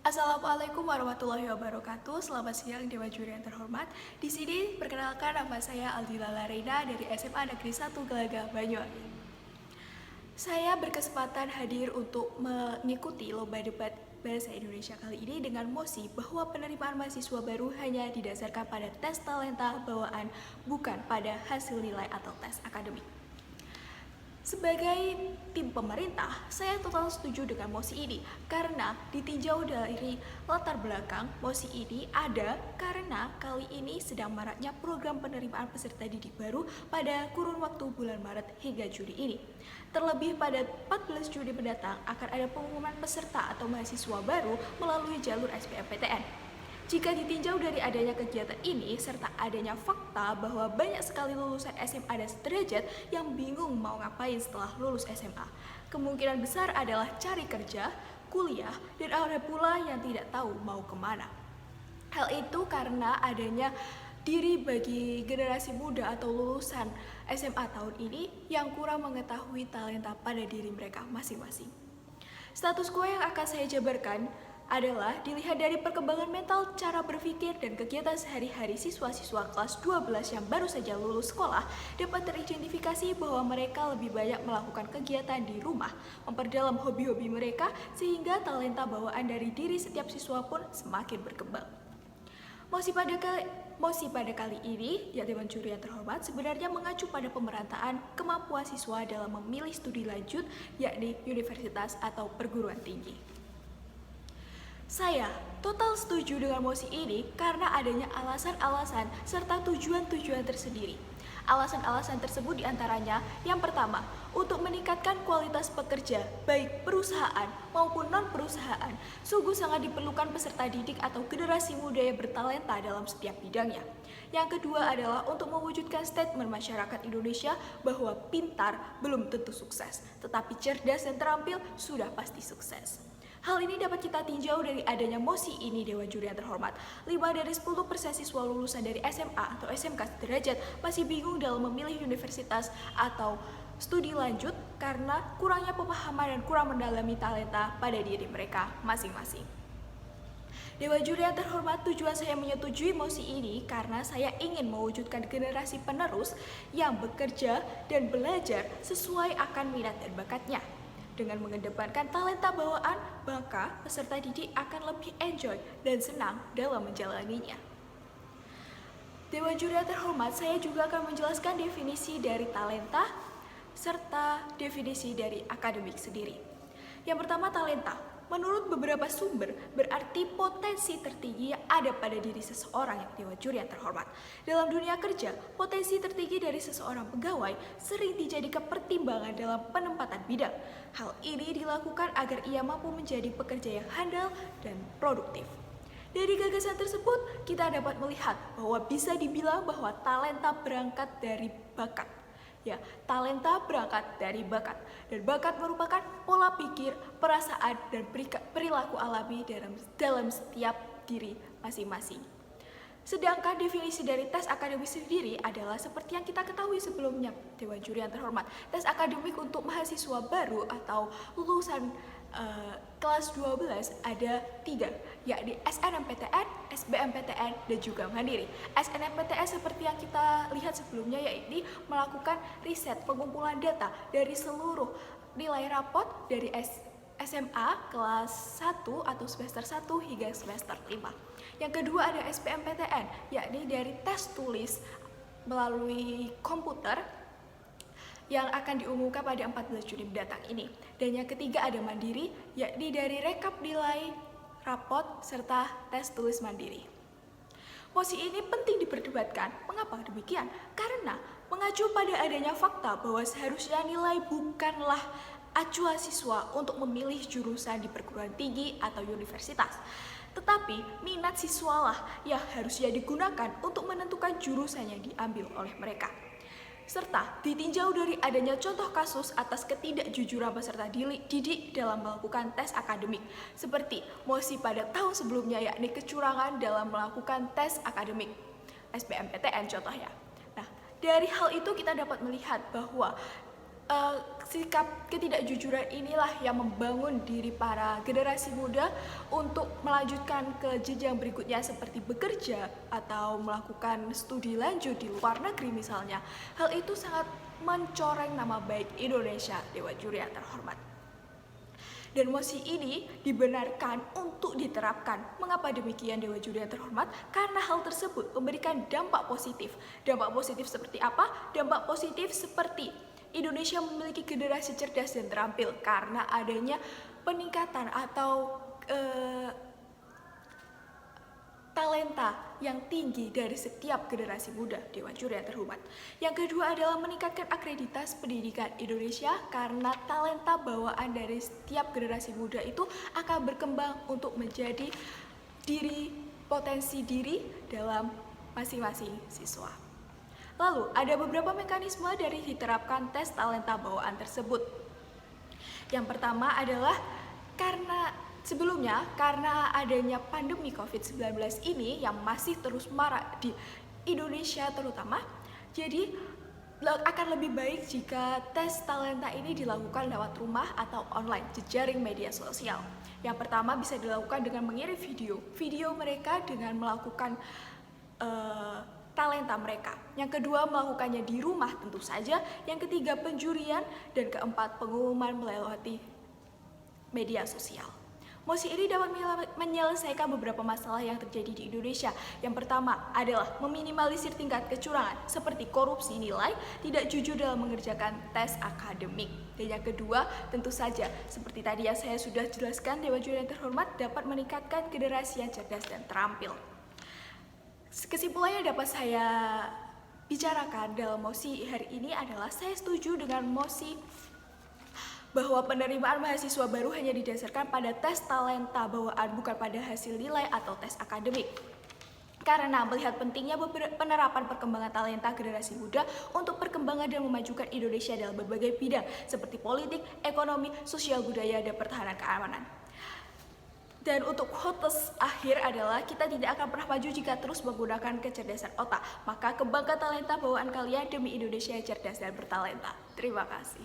Assalamualaikum warahmatullahi wabarakatuh. Selamat siang Dewa Juri yang terhormat. Di sini perkenalkan nama saya Aldila Larena dari SMA Negeri 1 Gelagah Banyuwangi. Saya berkesempatan hadir untuk mengikuti lomba debat bahasa Indonesia kali ini dengan mosi bahwa penerimaan mahasiswa baru hanya didasarkan pada tes talenta bawaan, bukan pada hasil nilai atau tes akademik. Sebagai tim pemerintah, saya total setuju dengan mosi ini karena ditinjau dari latar belakang mosi ini ada karena kali ini sedang maraknya program penerimaan peserta didik baru pada kurun waktu bulan Maret hingga Juni ini. Terlebih pada 14 Juni mendatang akan ada pengumuman peserta atau mahasiswa baru melalui jalur SBMPTN. Jika ditinjau dari adanya kegiatan ini serta adanya fakta bahwa banyak sekali lulusan SMA dan sederajat yang bingung mau ngapain setelah lulus SMA, kemungkinan besar adalah cari kerja, kuliah, dan ada pula yang tidak tahu mau kemana. Hal itu karena adanya diri bagi generasi muda atau lulusan SMA tahun ini yang kurang mengetahui talenta pada diri mereka masing-masing. Status quo yang akan saya jabarkan adalah dilihat dari perkembangan mental, cara berpikir, dan kegiatan sehari-hari siswa-siswa kelas 12 yang baru saja lulus sekolah dapat teridentifikasi bahwa mereka lebih banyak melakukan kegiatan di rumah, memperdalam hobi-hobi mereka, sehingga talenta bawaan dari diri setiap siswa pun semakin berkembang. Mosi pada kali ini, ya Dewan Juri yang terhormat, sebenarnya mengacu pada pemerataan kemampuan siswa dalam memilih studi lanjut, yakni universitas atau perguruan tinggi. Saya total setuju dengan mosi ini karena adanya alasan-alasan serta tujuan-tujuan tersendiri. Alasan-alasan tersebut diantaranya, yang pertama, untuk meningkatkan kualitas pekerja, baik perusahaan maupun non-perusahaan, sungguh sangat diperlukan peserta didik atau generasi muda yang bertalenta dalam setiap bidangnya. Yang kedua adalah untuk mewujudkan statement masyarakat Indonesia bahwa pintar belum tentu sukses, tetapi cerdas dan terampil sudah pasti sukses. Hal ini dapat kita tinjau dari adanya mosi ini Dewan Juri yang terhormat. 5 dari 10% siswa lulusan dari SMA atau SMK sederajat masih bingung dalam memilih universitas atau studi lanjut karena kurangnya pemahaman dan kurang mendalami talenta pada diri mereka masing-masing. Dewan Juri yang terhormat, tujuan saya menyetujui mosi ini karena saya ingin mewujudkan generasi penerus yang bekerja dan belajar sesuai akan minat dan bakatnya. Dengan mengedepankan talenta bawaan, maka peserta didik akan lebih enjoy dan senang dalam menjalaninya. Dewan Juri yang terhormat, saya juga akan menjelaskan definisi dari talenta serta definisi dari akademik sendiri. Yang pertama, talenta. Menurut beberapa sumber, berarti potensi tertinggi yang ada pada diri seseorang yang Dewan Juri yang terhormat. Dalam dunia kerja, potensi tertinggi dari seseorang pegawai sering dijadikan pertimbangan dalam penempatan bidang. Hal ini dilakukan agar ia mampu menjadi pekerja yang handal dan produktif. Dari gagasan tersebut, kita dapat melihat bahwa bisa dibilang bahwa talenta berangkat dari bakat. Ya, talenta berangkat dari bakat, dan bakat merupakan pola pikir, perasaan, dan perilaku alami dalam setiap diri masing-masing. Sedangkan definisi dari tes akademik sendiri adalah seperti yang kita ketahui sebelumnya, Dewan Juri yang terhormat. Tes akademik untuk mahasiswa baru atau lulusan kelas 12 ada 3, yakni SNMPTN, SBMPTN, dan juga Mandiri. SNMPTN seperti yang kita lihat sebelumnya, yaitu melakukan riset pengumpulan data dari seluruh nilai rapot dari SMA kelas 1 atau semester 1 hingga semester 5. Yang kedua ada SBMPTN, yakni dari tes tulis melalui komputer yang akan diumumkan pada 14 Juni mendatang ini. Dan yang ketiga ada Mandiri, yakni dari rekap nilai rapot serta tes tulis mandiri. Mosi ini penting diperdebatkan. Mengapa demikian? Karena mengacu pada adanya fakta bahwa seharusnya nilai bukanlah acuan siswa untuk memilih jurusan di perguruan tinggi atau universitas. Tetapi minat siswalah yang harusnya digunakan untuk menentukan jurusan yang diambil oleh mereka. Serta ditinjau dari adanya contoh kasus atas ketidakjujuran peserta didik dalam melakukan tes akademik, seperti mosi pada tahun sebelumnya, yakni kecurangan dalam melakukan tes akademik SBMPTN contohnya. Nah, dari hal itu kita dapat melihat bahwa sikap ketidakjujuran inilah yang membangun diri para generasi muda untuk melanjutkan ke jenjang berikutnya seperti bekerja atau melakukan studi lanjut di luar negeri misalnya. Hal itu sangat mencoreng nama baik Indonesia, Dewa Juri yang terhormat. Dan mosi ini dibenarkan untuk diterapkan. Mengapa demikian, Dewa Juri yang terhormat? Karena hal tersebut memberikan dampak positif. Dampak positif seperti apa? Dampak positif seperti Indonesia memiliki generasi cerdas dan terampil karena adanya peningkatan atau talenta yang tinggi dari setiap generasi muda, Dewan Juri yang terhormat. Yang kedua adalah meningkatkan akreditas pendidikan Indonesia karena talenta bawaan dari setiap generasi muda itu akan berkembang untuk menjadi potensi diri dalam masing-masing siswa. Lalu, ada beberapa mekanisme dari diterapkan tes talenta bawaan tersebut. Yang pertama adalah karena adanya pandemi COVID-19 ini yang masih terus marak di Indonesia terutama, jadi akan lebih baik jika tes talenta ini dilakukan lewat rumah atau online, jejaring media sosial. Yang pertama bisa dilakukan dengan mengirim video mereka dengan melakukan talenta mereka. Yang kedua, melakukannya di rumah tentu saja. Yang ketiga, penjurian. Dan keempat, pengumuman melalui media sosial. Mosi ini dapat menyelesaikan beberapa masalah yang terjadi di Indonesia. Yang pertama adalah meminimalisir tingkat kecurangan seperti korupsi nilai, tidak jujur dalam mengerjakan tes akademik. Dan yang kedua, tentu saja seperti tadi yang saya sudah jelaskan, Dewan Juri yang terhormat dapat meningkatkan generasi yang cerdas dan terampil. Kesimpulannya dapat saya bicarakan dalam mosi hari ini adalah saya setuju dengan mosi bahwa penerimaan mahasiswa baru hanya didasarkan pada tes talenta bawaan, bukan pada hasil nilai atau tes akademik. Karena melihat pentingnya penerapan perkembangan talenta generasi muda untuk perkembangan dan memajukan Indonesia dalam berbagai bidang seperti politik, ekonomi, sosial budaya, dan pertahanan keamanan. Dan untuk quotes akhir adalah kita tidak akan pernah maju jika terus menggunakan kecerdasan otak. Maka kembangkan talenta bawaan kalian demi Indonesia yang cerdas dan bertalenta. Terima kasih.